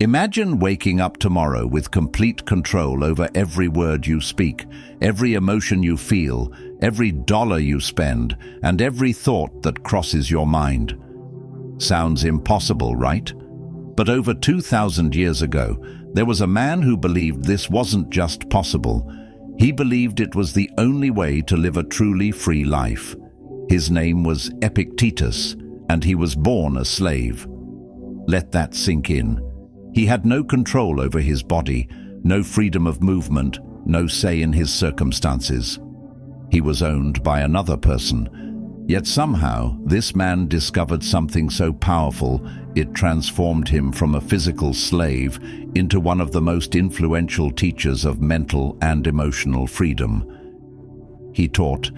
Imagine waking up tomorrow with complete control over every word you speak, every emotion you feel, every dollar you spend, and every thought that crosses your mind. Sounds impossible, right? But over 2,000 years ago, there was a man who believed this wasn't just possible. He believed it was the only way to live a truly free life. His name was Epictetus, and he was born a slave. Let that sink in. He had no control over his body, no freedom of movement, no say in his circumstances. He was owned by another person. Yet somehow, this man discovered something so powerful, it transformed him from a physical slave into one of the most influential teachers of mental and emotional freedom. He taught,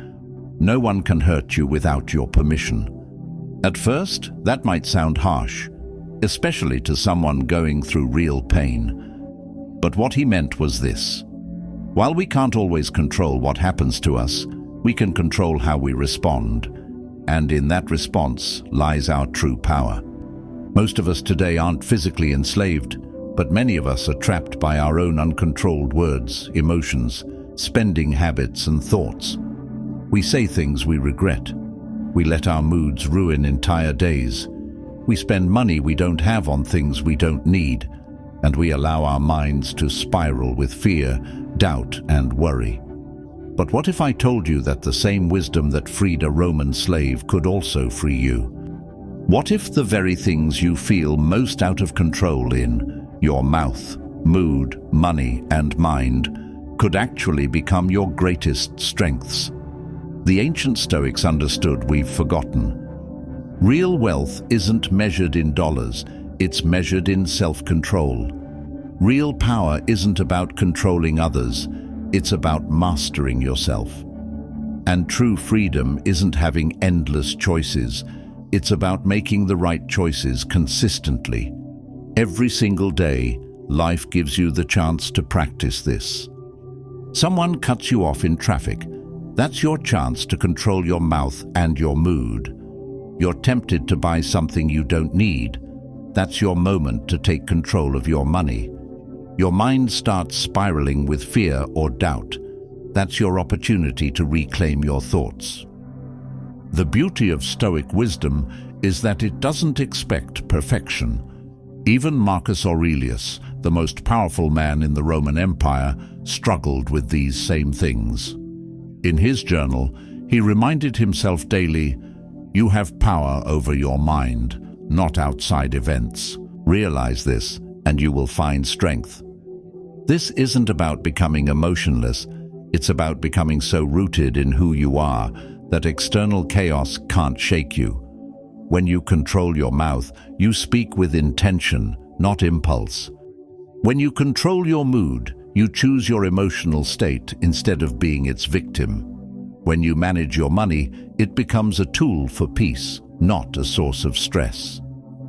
"No one can hurt you without your permission." At first, that might sound harsh, especially to someone going through real pain. But what he meant was this: while we can't always control what happens to us, we can control how we respond. And in that response lies our true power. Most of us today aren't physically enslaved, but many of us are trapped by our own uncontrolled words, emotions, spending habits, and thoughts. We say things we regret. We let our moods ruin entire days. We spend money we don't have on things we don't need, and we allow our minds to spiral with fear, doubt, and worry. But what if I told you that the same wisdom that freed a Roman slave could also free you? What if the very things you feel most out of control in, your mouth, mood, money, and mind, could actually become your greatest strengths? The ancient Stoics understood we've forgotten. Real wealth isn't measured in dollars, it's measured in self-control. Real power isn't about controlling others, it's about mastering yourself. And true freedom isn't having endless choices, it's about making the right choices consistently. Every single day, life gives you the chance to practice this. Someone cuts you off in traffic. That's your chance to control your mouth and your mood. You're tempted to buy something you don't need. That's your moment to take control of your money. Your mind starts spiraling with fear or doubt. That's your opportunity to reclaim your thoughts. The beauty of Stoic wisdom is that it doesn't expect perfection. Even Marcus Aurelius, the most powerful man in the Roman Empire, struggled with these same things. In his journal, he reminded himself daily, "You have power over your mind, not outside events. Realize this, and you will find strength." This isn't about becoming emotionless. It's about becoming so rooted in who you are that external chaos can't shake you. When you control your mouth, you speak with intention, not impulse. When you control your mood, you choose your emotional state instead of being its victim. When you manage your money, it becomes a tool for peace, not a source of stress.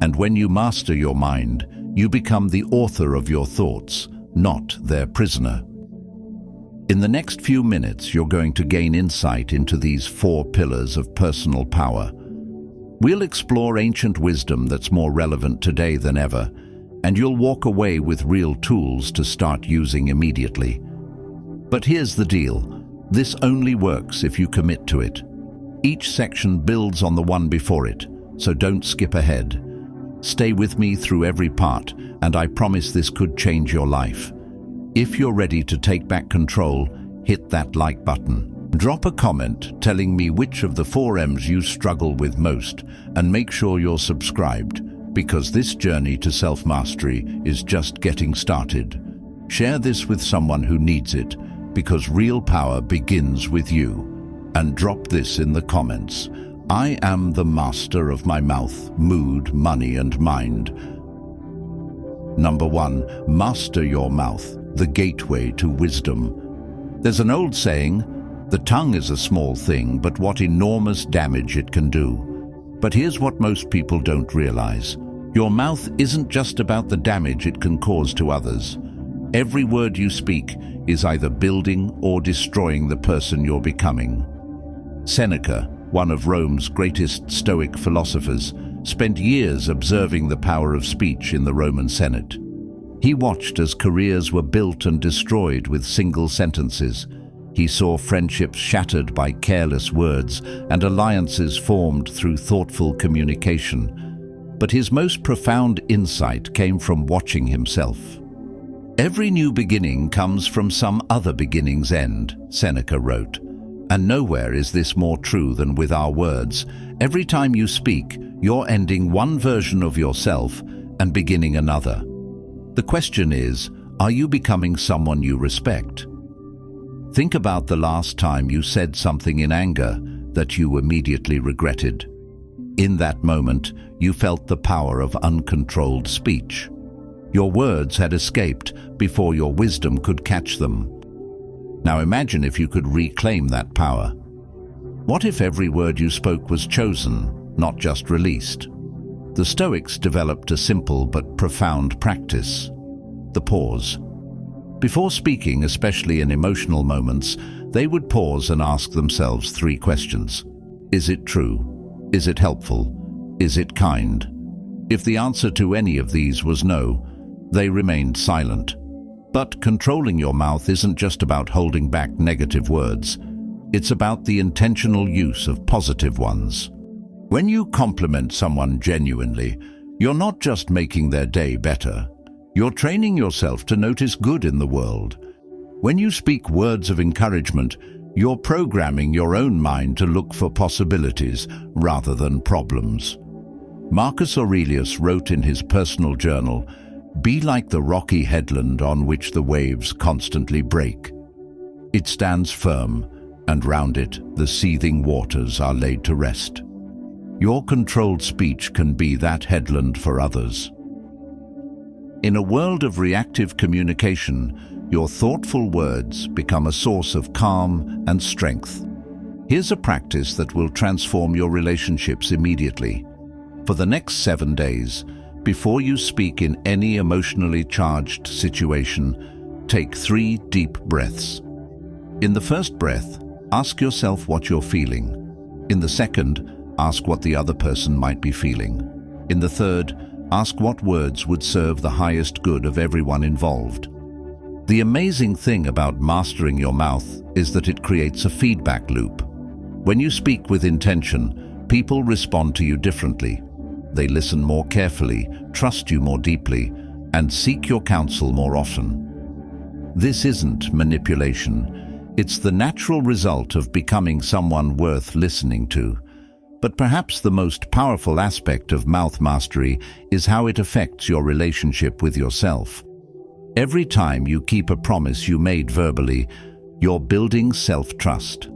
And when you master your mind, you become the author of your thoughts, not their prisoner. In the next few minutes, you're going to gain insight into these 4 pillars of personal power. We'll explore ancient wisdom that's more relevant today than ever, and you'll walk away with real tools to start using immediately. But here's the deal. This only works if you commit to it. Each section builds on the one before it, so don't skip ahead. Stay with me through every part, and I promise this could change your life. If you're ready to take back control, hit that like button. Drop a comment telling me which of the 4 M's you struggle with most, and make sure you're subscribed, because this journey to self-mastery is just getting started. Share this with someone who needs it, because real power begins with you. And drop this in the comments. I am the master of my mouth, mood, money, and mind. Number 1, master your mouth, the gateway to wisdom. There's an old saying, the tongue is a small thing, but what enormous damage it can do. But here's what most people don't realize. Your mouth isn't just about the damage it can cause to others. Every word you speak is either building or destroying the person you're becoming. Seneca, one of Rome's greatest Stoic philosophers, spent years observing the power of speech in the Roman Senate. He watched as careers were built and destroyed with single sentences. He saw friendships shattered by careless words and alliances formed through thoughtful communication. But his most profound insight came from watching himself. "Every new beginning comes from some other beginning's end," Seneca wrote. And nowhere is this more true than with our words. Every time you speak, you're ending one version of yourself and beginning another. The question is, are you becoming someone you respect? Think about the last time you said something in anger that you immediately regretted. In that moment, you felt the power of uncontrolled speech. Your words had escaped before your wisdom could catch them. Now imagine if you could reclaim that power. What if every word you spoke was chosen, not just released? The Stoics developed a simple but profound practice: the pause. Before speaking, especially in emotional moments, they would pause and ask themselves 3 questions. Is it true? Is it helpful? Is it kind? If the answer to any of these was no, they remained silent. But controlling your mouth isn't just about holding back negative words. It's about the intentional use of positive ones. When you compliment someone genuinely, you're not just making their day better. You're training yourself to notice good in the world. When you speak words of encouragement, you're programming your own mind to look for possibilities rather than problems. Marcus Aurelius wrote in his personal journal, "Be like the rocky headland on which the waves constantly break. It stands firm, and round it the seething waters are laid to rest." Your controlled speech can be that headland for others. In a world of reactive communication, your thoughtful words become a source of calm and strength. Here's a practice that will transform your relationships immediately. For the next 7 days, before you speak in any emotionally charged situation, take 3 deep breaths. In the first breath, ask yourself what you're feeling. In the second, ask what the other person might be feeling. In the third, ask what words would serve the highest good of everyone involved. The amazing thing about mastering your mouth is that it creates a feedback loop. When you speak with intention, people respond to you differently. They listen more carefully, trust you more deeply, and seek your counsel more often. This isn't manipulation. It's the natural result of becoming someone worth listening to. But perhaps the most powerful aspect of mouth mastery is how it affects your relationship with yourself. Every time you keep a promise you made verbally, you're building self-trust.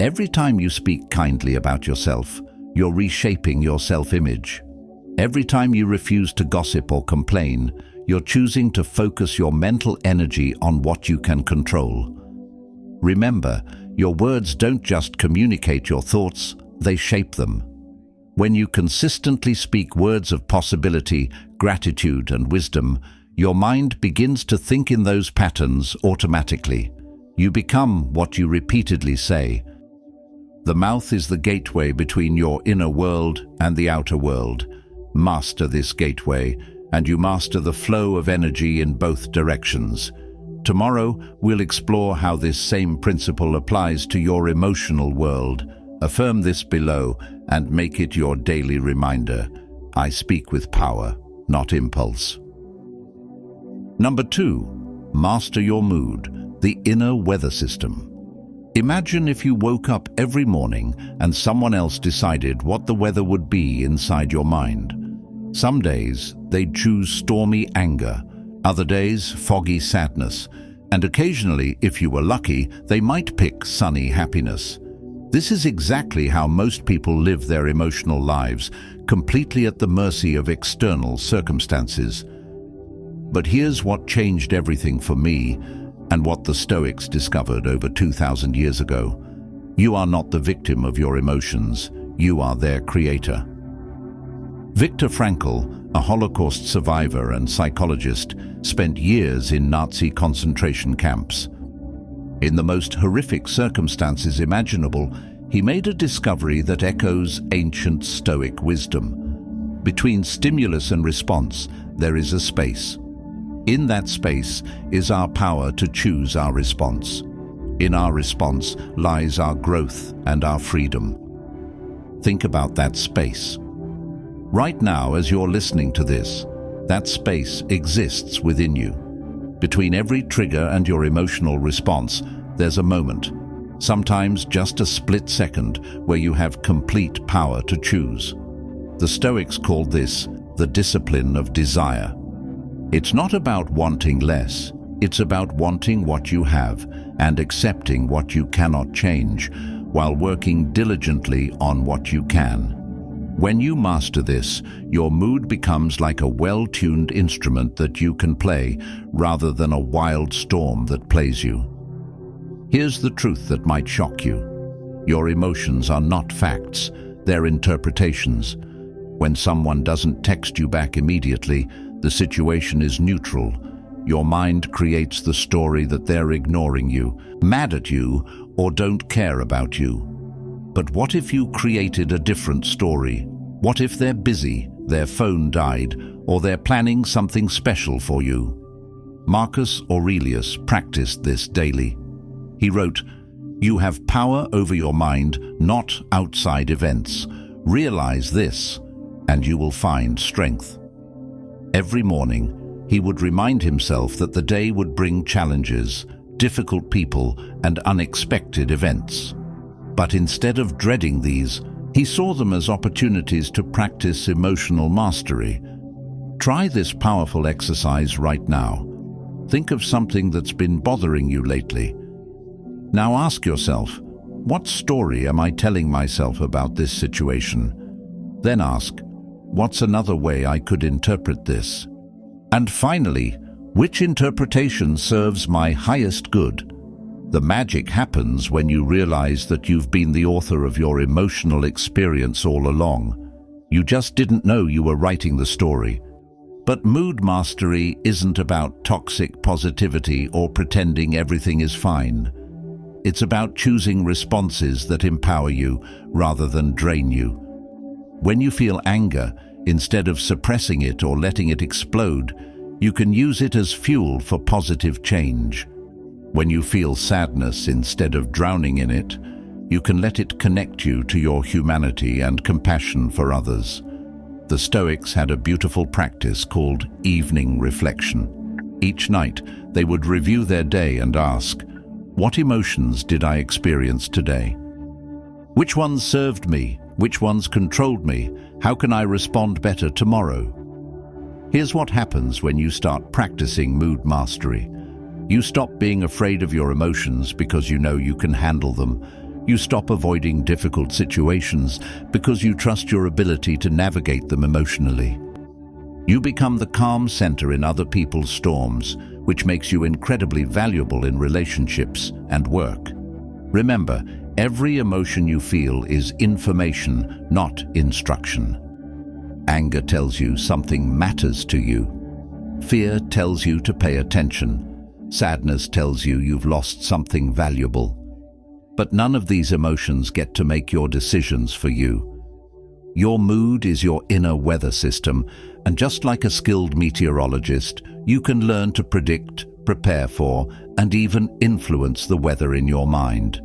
Every time you speak kindly about yourself, you're reshaping your self-image. Every time you refuse to gossip or complain, you're choosing to focus your mental energy on what you can control. Remember, your words don't just communicate your thoughts, they shape them. When you consistently speak words of possibility, gratitude, and wisdom, your mind begins to think in those patterns automatically. You become what you repeatedly say. The mouth is the gateway between your inner world and the outer world. Master this gateway, and you master the flow of energy in both directions. Tomorrow, we'll explore how this same principle applies to your emotional world. Affirm this below and make it your daily reminder. I speak with power, not impulse. Number 2, master your mood, the inner weather system. Imagine if you woke up every morning and someone else decided what the weather would be inside your mind. Some days, they'd choose stormy anger, other days, foggy sadness, and occasionally, if you were lucky, they might pick sunny happiness. This is exactly how most people live their emotional lives, completely at the mercy of external circumstances. But here's what changed everything for me, and what the Stoics discovered over 2,000 years ago. You are not the victim of your emotions, you are their creator. Viktor Frankl, a Holocaust survivor and psychologist, spent years in Nazi concentration camps. In the most horrific circumstances imaginable, he made a discovery that echoes ancient Stoic wisdom. Between stimulus and response, there is a space. In that space is our power to choose our response. In our response lies our growth and our freedom. Think about that space. Right now, as you're listening to this, that space exists within you. Between every trigger and your emotional response, there's a moment, sometimes just a split second, where you have complete power to choose. The Stoics called this the discipline of desire. It's not about wanting less, it's about wanting what you have and accepting what you cannot change, while working diligently on what you can. When you master this, your mood becomes like a well-tuned instrument that you can play, rather than a wild storm that plays you. Here's the truth that might shock you. Your emotions are not facts, they're interpretations. When someone doesn't text you back immediately, the situation is neutral. Your mind creates the story that they're ignoring you, mad at you, or don't care about you. But what if you created a different story? What if they're busy, their phone died, or they're planning something special for you? Marcus Aurelius practiced this daily. He wrote, "You have power over your mind, not outside events. Realize this, and you will find strength." Every morning, he would remind himself that the day would bring challenges, difficult people, and unexpected events. But instead of dreading these, he saw them as opportunities to practice emotional mastery. Try this powerful exercise right now. Think of something that's been bothering you lately. Now ask yourself, what story am I telling myself about this situation? Then ask, what's another way I could interpret this? And finally, which interpretation serves my highest good? The magic happens when you realize that you've been the author of your emotional experience all along. You just didn't know you were writing the story. But mood mastery isn't about toxic positivity or pretending everything is fine. It's about choosing responses that empower you rather than drain you. When you feel anger, instead of suppressing it or letting it explode, you can use it as fuel for positive change. When you feel sadness, instead of drowning in it, you can let it connect you to your humanity and compassion for others. The Stoics had a beautiful practice called evening reflection. Each night, they would review their day and ask, what emotions did I experience today? Which ones served me? Which ones controlled me? How can I respond better tomorrow? Here's what happens when you start practicing mood mastery. You stop being afraid of your emotions because you know you can handle them. You stop avoiding difficult situations because you trust your ability to navigate them emotionally. You become the calm center in other people's storms, which makes you incredibly valuable in relationships and work. Remember, every emotion you feel is information, not instruction. Anger tells you something matters to you. Fear tells you to pay attention. Sadness tells you you've lost something valuable. But none of these emotions get to make your decisions for you. Your mood is your inner weather system, and just like a skilled meteorologist, you can learn to predict, prepare for, and even influence the weather in your mind.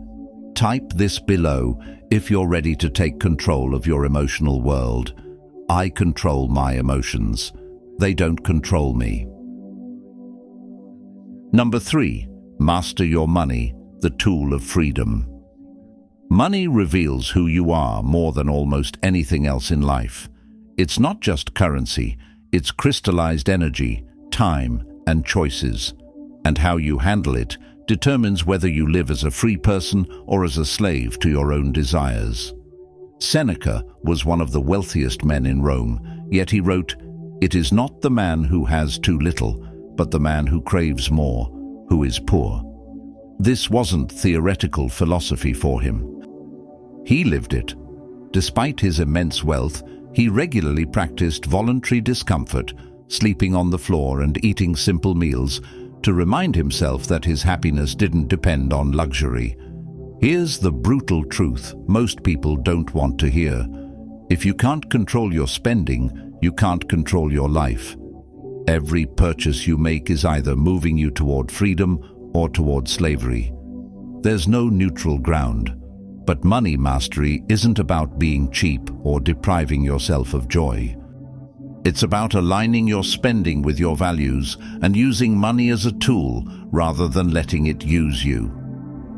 Type this below if you're ready to take control of your emotional world. I control my emotions. They don't control me. Number 3, master your money, the tool of freedom. Money reveals who you are more than almost anything else in life. It's not just currency, it's crystallized energy, time, and choices. And how you handle it determines whether you live as a free person or as a slave to your own desires. Seneca was one of the wealthiest men in Rome, yet he wrote, "It is not the man who has too little, but the man who craves more, who is poor." This wasn't theoretical philosophy for him. He lived it. Despite his immense wealth, he regularly practiced voluntary discomfort, sleeping on the floor and eating simple meals, to remind himself that his happiness didn't depend on luxury. Here's the brutal truth most people don't want to hear. If you can't control your spending, you can't control your life. Every purchase you make is either moving you toward freedom or toward slavery. There's no neutral ground. But money mastery isn't about being cheap or depriving yourself of joy. It's about aligning your spending with your values and using money as a tool rather than letting it use you.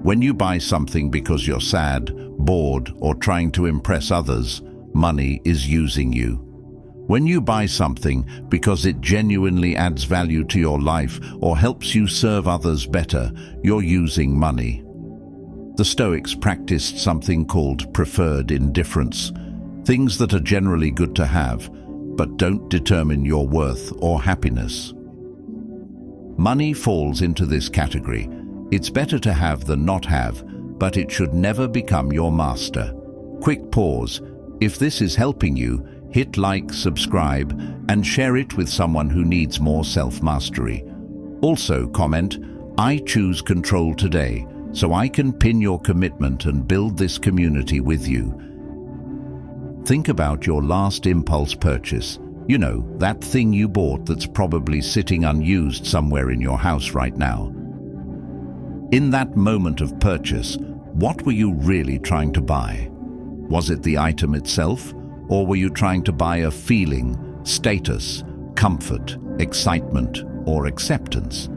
When you buy something because you're sad, bored, or trying to impress others, money is using you. When you buy something because it genuinely adds value to your life or helps you serve others better, you're using money. The Stoics practiced something called preferred indifference, things that are generally good to have, but don't determine your worth or happiness. Money falls into this category. It's better to have than not have, but it should never become your master. Quick pause. If this is helping you, hit like, subscribe, and share it with someone who needs more self-mastery. Also comment, "I choose control today," so I can pin your commitment and build this community with you. Think about your last impulse purchase. You know, that thing you bought that's probably sitting unused somewhere in your house right now. In that moment of purchase, what were you really trying to buy? Was it the item itself, or were you trying to buy a feeling, status, comfort, excitement, or acceptance?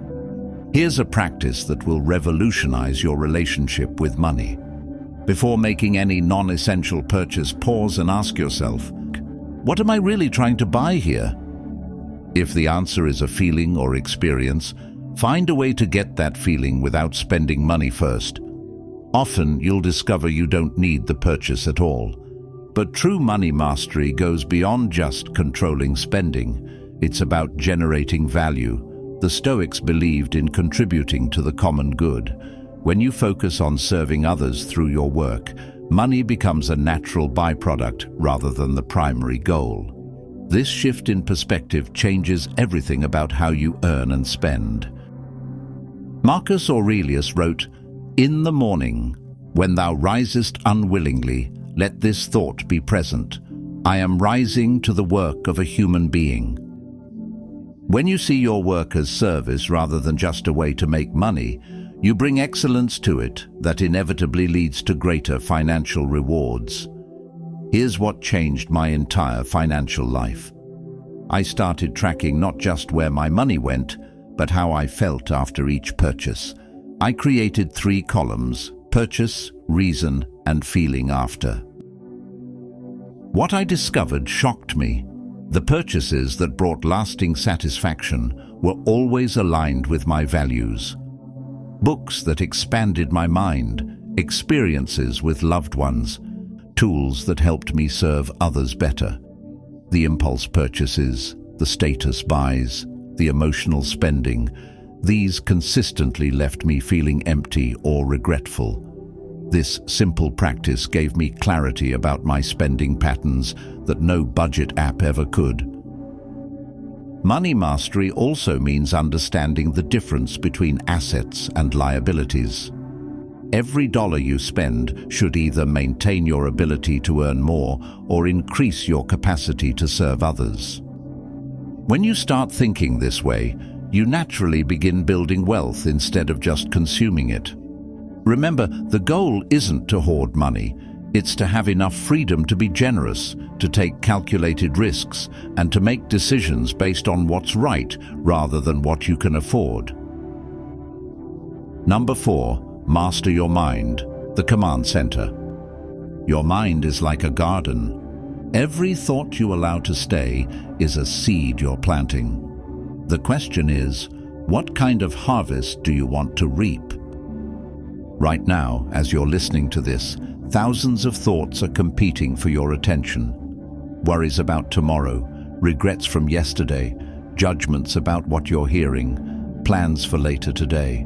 Here's a practice that will revolutionize your relationship with money. Before making any non-essential purchase, pause and ask yourself, what am I really trying to buy here? If the answer is a feeling or experience, find a way to get that feeling without spending money first. Often you'll discover you don't need the purchase at all. But true money mastery goes beyond just controlling spending. It's about generating value. The Stoics believed in contributing to the common good. When you focus on serving others through your work, money becomes a natural byproduct rather than the primary goal. This shift in perspective changes everything about how you earn and spend. Marcus Aurelius wrote, "In the morning, when thou risest unwillingly, let this thought be present. I am rising to the work of a human being." When you see your work as service rather than just a way to make money, you bring excellence to it that inevitably leads to greater financial rewards. Here's what changed my entire financial life. I started tracking not just where my money went, but how I felt after each purchase. I created 3 columns: purchase, reason, and feeling after. What I discovered shocked me. The purchases that brought lasting satisfaction were always aligned with my values. Books that expanded my mind, experiences with loved ones, tools that helped me serve others better. The impulse purchases, the status buys, the emotional spending, these consistently left me feeling empty or regretful. This simple practice gave me clarity about my spending patterns that no budget app ever could. Money mastery also means understanding the difference between assets and liabilities. Every dollar you spend should either maintain your ability to earn more or increase your capacity to serve others. When you start thinking this way, you naturally begin building wealth instead of just consuming it. Remember, the goal isn't to hoard money. It's to have enough freedom to be generous, to take calculated risks, and to make decisions based on what's right rather than what you can afford. Number 4, master your mind, the command center. Your mind is like a garden. Every thought you allow to stay is a seed you're planting. The question is, what kind of harvest do you want to reap? Right now, as you're listening to this, thousands of thoughts are competing for your attention. Worries about tomorrow, regrets from yesterday, judgments about what you're hearing, plans for later today.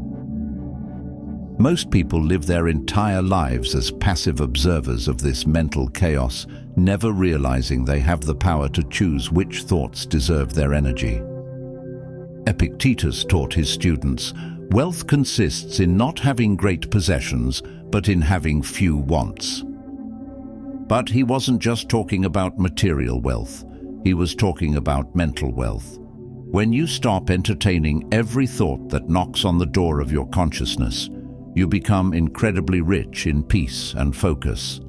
Most people live their entire lives as passive observers of this mental chaos, never realizing they have the power to choose which thoughts deserve their energy. Epictetus taught his students, wealth consists in not having great possessions, but in having few wants. But he wasn't just talking about material wealth. He was talking about mental wealth. When you stop entertaining every thought that knocks on the door of your consciousness, you become incredibly rich in peace and focus.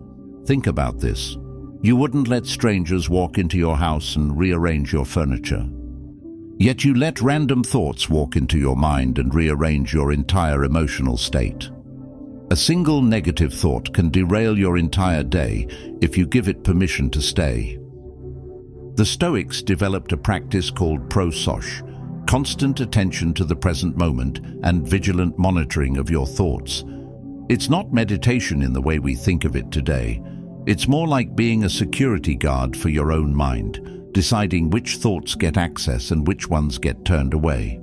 Think about this. You wouldn't let strangers walk into your house and rearrange your furniture. Yet you let random thoughts walk into your mind and rearrange your entire emotional state. A single negative thought can derail your entire day if you give it permission to stay. The Stoics developed a practice called prososh, constant attention to the present moment and vigilant monitoring of your thoughts. It's not meditation in the way we think of it today. It's more like being a security guard for your own mind, deciding which thoughts get access and which ones get turned away.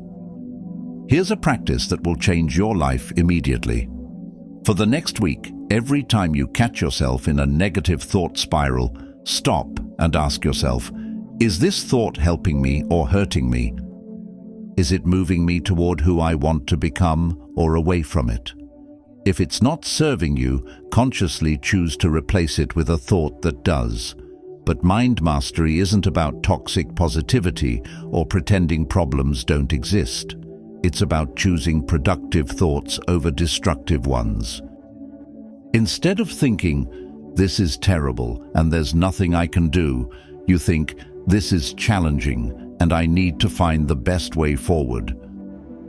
Here's a practice that will change your life immediately. For the next week, every time you catch yourself in a negative thought spiral, stop and ask yourself, is this thought helping me or hurting me? Is it moving me toward who I want to become or away from it? If it's not serving you, consciously choose to replace it with a thought that does. But mind mastery isn't about toxic positivity or pretending problems don't exist. It's about choosing productive thoughts over destructive ones. Instead of thinking, this is terrible and there's nothing I can do, you think, this is challenging and I need to find the best way forward.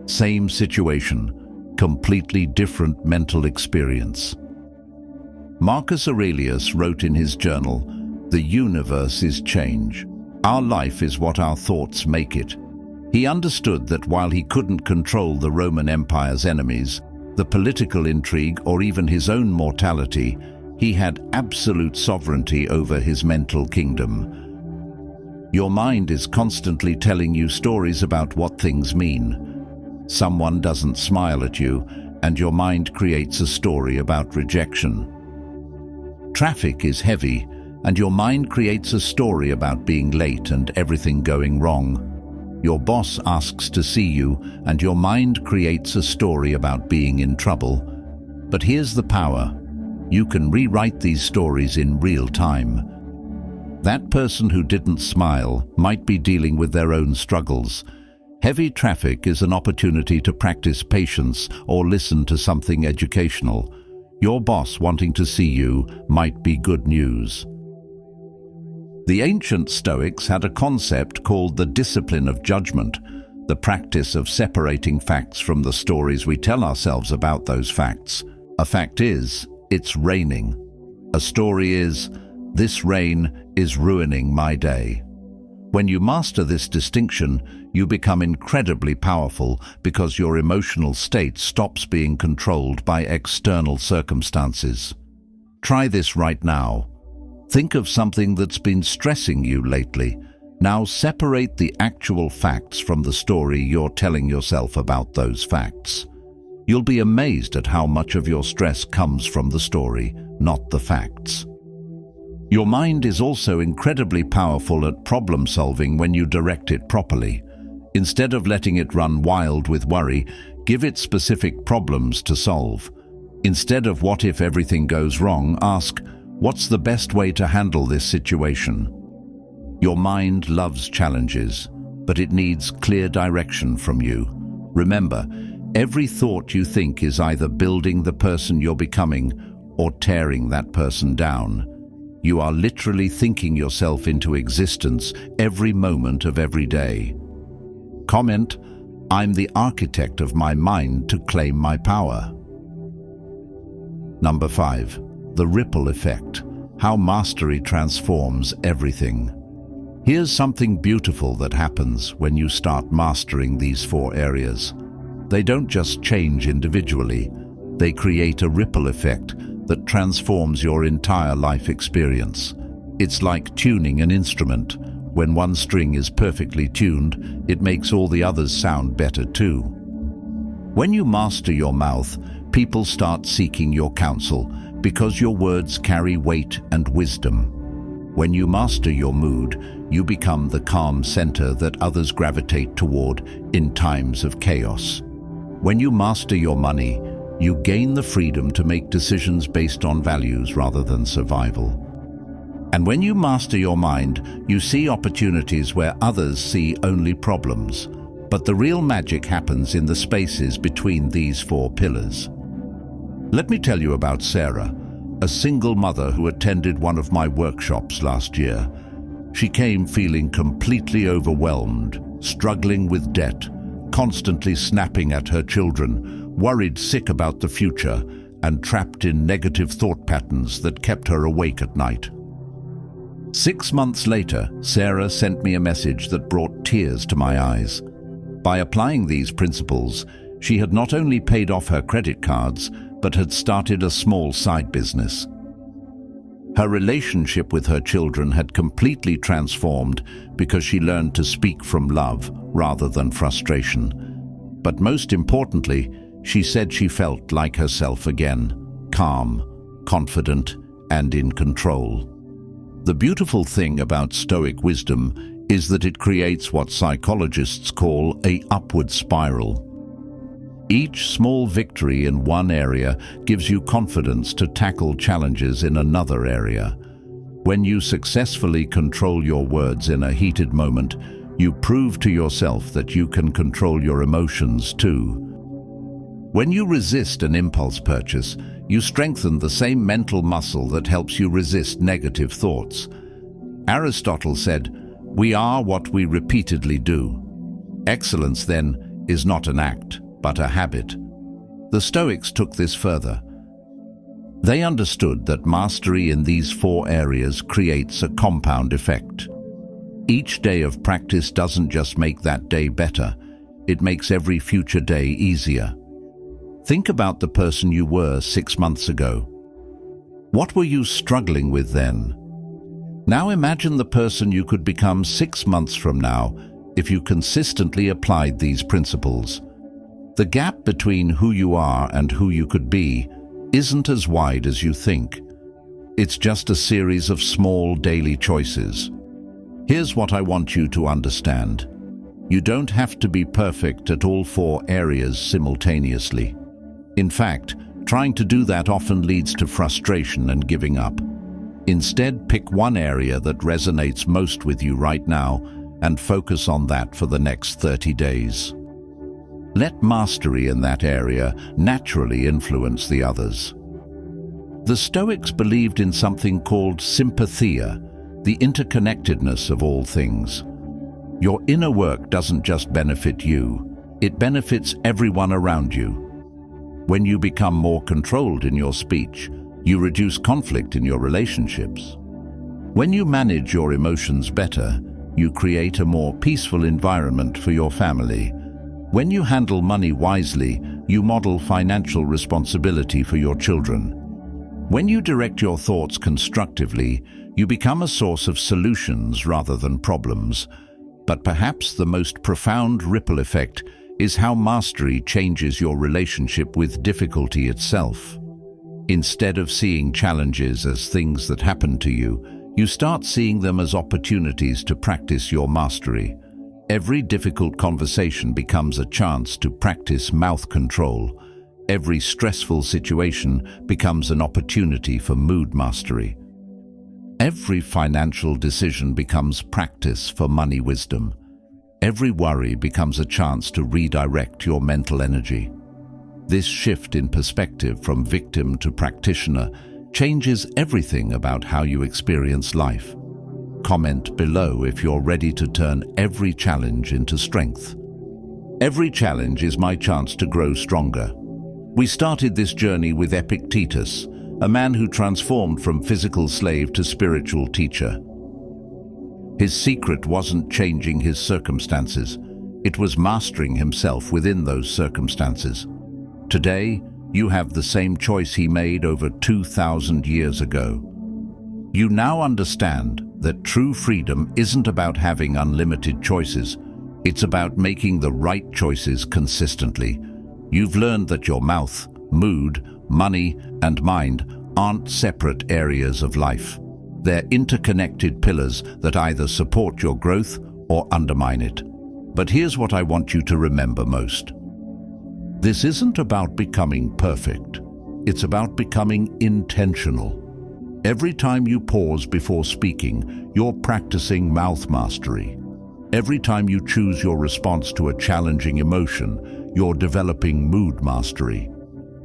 Same situation, completely different mental experience. Marcus Aurelius wrote in his journal, "The universe is change. Our life is what our thoughts make it." He understood that while he couldn't control the Roman Empire's enemies, the political intrigue, or even his own mortality, he had absolute sovereignty over his mental kingdom. Your mind is constantly telling you stories about what things mean. Someone doesn't smile at you, and your mind creates a story about rejection. Traffic is heavy, and your mind creates a story about being late and everything going wrong. Your boss asks to see you, and your mind creates a story about being in trouble. But here's the power. You can rewrite these stories in real time. That person who didn't smile might be dealing with their own struggles. Heavy traffic is an opportunity to practice patience or listen to something educational. Your boss wanting to see you might be good news. The ancient Stoics had a concept called the discipline of judgment, the practice of separating facts from the stories we tell ourselves about those facts. A fact is, it's raining. A story is, this rain is ruining my day. When you master this distinction, you become incredibly powerful because your emotional state stops being controlled by external circumstances. Try this right now. Think of something that's been stressing you lately. Now separate the actual facts from the story you're telling yourself about those facts. You'll be amazed at how much of your stress comes from the story, not the facts. Your mind is also incredibly powerful at problem solving when you direct it properly. Instead of letting it run wild with worry, give it specific problems to solve. Instead of what if everything goes wrong, ask, what's the best way to handle this situation? Your mind loves challenges, but it needs clear direction from you. Remember, every thought you think is either building the person you're becoming or tearing that person down. You are literally thinking yourself into existence every moment of every day. Comment, I'm the architect of my mind to claim my power. Number 5. The ripple effect. How mastery transforms everything. Here's something beautiful that happens when you start mastering these 4 areas. They don't just change individually, they create a ripple effect that transforms your entire life experience. It's like tuning an instrument. When one string is perfectly tuned, it makes all the others sound better too. When you master your mouth, people start seeking your counsel because your words carry weight and wisdom. When you master your mood, you become the calm center that others gravitate toward in times of chaos. When you master your money, you gain the freedom to make decisions based on values rather than survival. And when you master your mind, you see opportunities where others see only problems. But the real magic happens in the spaces between these four pillars. Let me tell you about Sarah, a single mother who attended one of my workshops last year. She came feeling completely overwhelmed, struggling with debt, constantly snapping at her children, worried sick about the future, and trapped in negative thought patterns that kept her awake at night. 6 months later, Sarah sent me a message that brought tears to my eyes. By applying these principles, she had not only paid off her credit cards, but had started a small side business. Her relationship with her children had completely transformed because she learned to speak from love rather than frustration. But most importantly, she said she felt like herself again, calm, confident, and in control. The beautiful thing about Stoic wisdom is that it creates what psychologists call an upward spiral. Each small victory in one area gives you confidence to tackle challenges in another area. When you successfully control your words in a heated moment, you prove to yourself that you can control your emotions too. When you resist an impulse purchase, you strengthen the same mental muscle that helps you resist negative thoughts. Aristotle said, "We are what we repeatedly do." Excellence, then, is not an act, but a habit. The Stoics took this further. They understood that mastery in these four areas creates a compound effect. Each day of practice doesn't just make that day better, it makes every future day easier. Think about the person you were 6 months ago. What were you struggling with then? Now imagine the person you could become 6 months from now if you consistently applied these principles. The gap between who you are and who you could be isn't as wide as you think. It's just a series of small daily choices. Here's what I want you to understand. You don't have to be perfect at all four areas simultaneously. In fact, trying to do that often leads to frustration and giving up. Instead, pick one area that resonates most with you right now and focus on that for the next 30 days. Let mastery in that area naturally influence the others. The Stoics believed in something called sympathia, the interconnectedness of all things. Your inner work doesn't just benefit you, it benefits everyone around you. When you become more controlled in your speech, you reduce conflict in your relationships. When you manage your emotions better, you create a more peaceful environment for your family. When you handle money wisely, you model financial responsibility for your children. When you direct your thoughts constructively, you become a source of solutions rather than problems. But perhaps the most profound ripple effect is how mastery changes your relationship with difficulty itself. Instead of seeing challenges as things that happen to you, you start seeing them as opportunities to practice your mastery. Every difficult conversation becomes a chance to practice mouth control. Every stressful situation becomes an opportunity for mood mastery. Every financial decision becomes practice for money wisdom. Every worry becomes a chance to redirect your mental energy. This shift in perspective from victim to practitioner changes everything about how you experience life. Comment below if you're ready to turn every challenge into strength. Every challenge is my chance to grow stronger. We started this journey with Epictetus, a man who transformed from physical slave to spiritual teacher. His secret wasn't changing his circumstances, it was mastering himself within those circumstances. Today, you have the same choice he made over 2,000 years ago. You now understand that true freedom isn't about having unlimited choices, it's about making the right choices consistently. You've learned that your mouth, mood, money, and mind aren't separate areas of life. They're interconnected pillars that either support your growth or undermine it. But here's what I want you to remember most. This isn't about becoming perfect. It's about becoming intentional. Every time you pause before speaking, you're practicing mouth mastery. Every time you choose your response to a challenging emotion, you're developing mood mastery.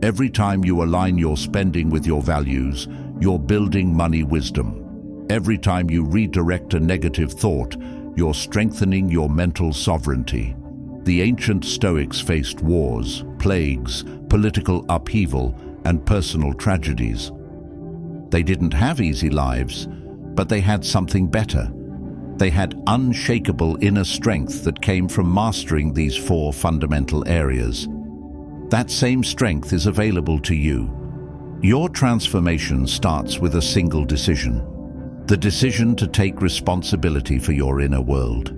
Every time you align your spending with your values, you're building money wisdom. Every time you redirect a negative thought, you're strengthening your mental sovereignty. The ancient Stoics faced wars, plagues, political upheaval, and personal tragedies. They didn't have easy lives, but they had something better. They had unshakable inner strength that came from mastering these 4 fundamental areas. That same strength is available to you. Your transformation starts with a single decision. The decision to take responsibility for your inner world.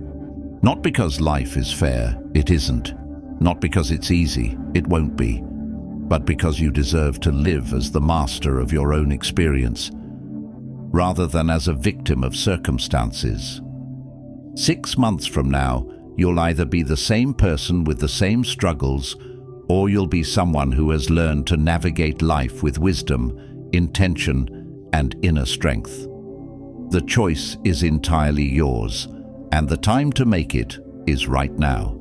Not because life is fair, it isn't. Not because it's easy, it won't be. But because you deserve to live as the master of your own experience, rather than as a victim of circumstances. 6 months from now, you'll either be the same person with the same struggles, or you'll be someone who has learned to navigate life with wisdom, intention, and inner strength. The choice is entirely yours, and the time to make it is right now.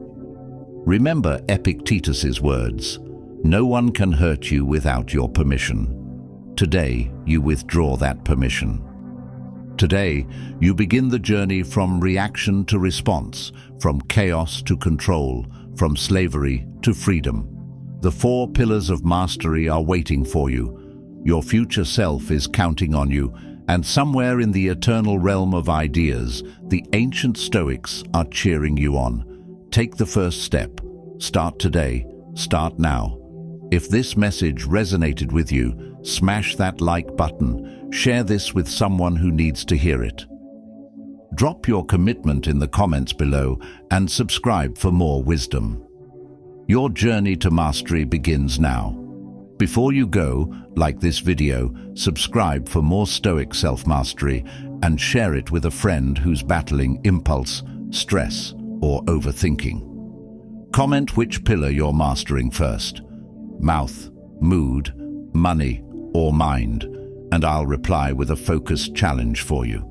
Remember Epictetus's words, "No one can hurt you without your permission." Today, you withdraw that permission. Today, you begin the journey from reaction to response, from chaos to control, from slavery to freedom. The 4 pillars of mastery are waiting for you. Your future self is counting on you, and somewhere in the eternal realm of ideas, the ancient Stoics are cheering you on. Take the first step. Start today. Start now. If this message resonated with you, smash that like button. Share this with someone who needs to hear it. Drop your commitment in the comments below and subscribe for more wisdom. Your journey to mastery begins now. Before you go, like this video, subscribe for more Stoic self-mastery, and share it with a friend who's battling impulse, stress, or overthinking. Comment which pillar you're mastering first: mouth, mood, money, or mind, and I'll reply with a focused challenge for you.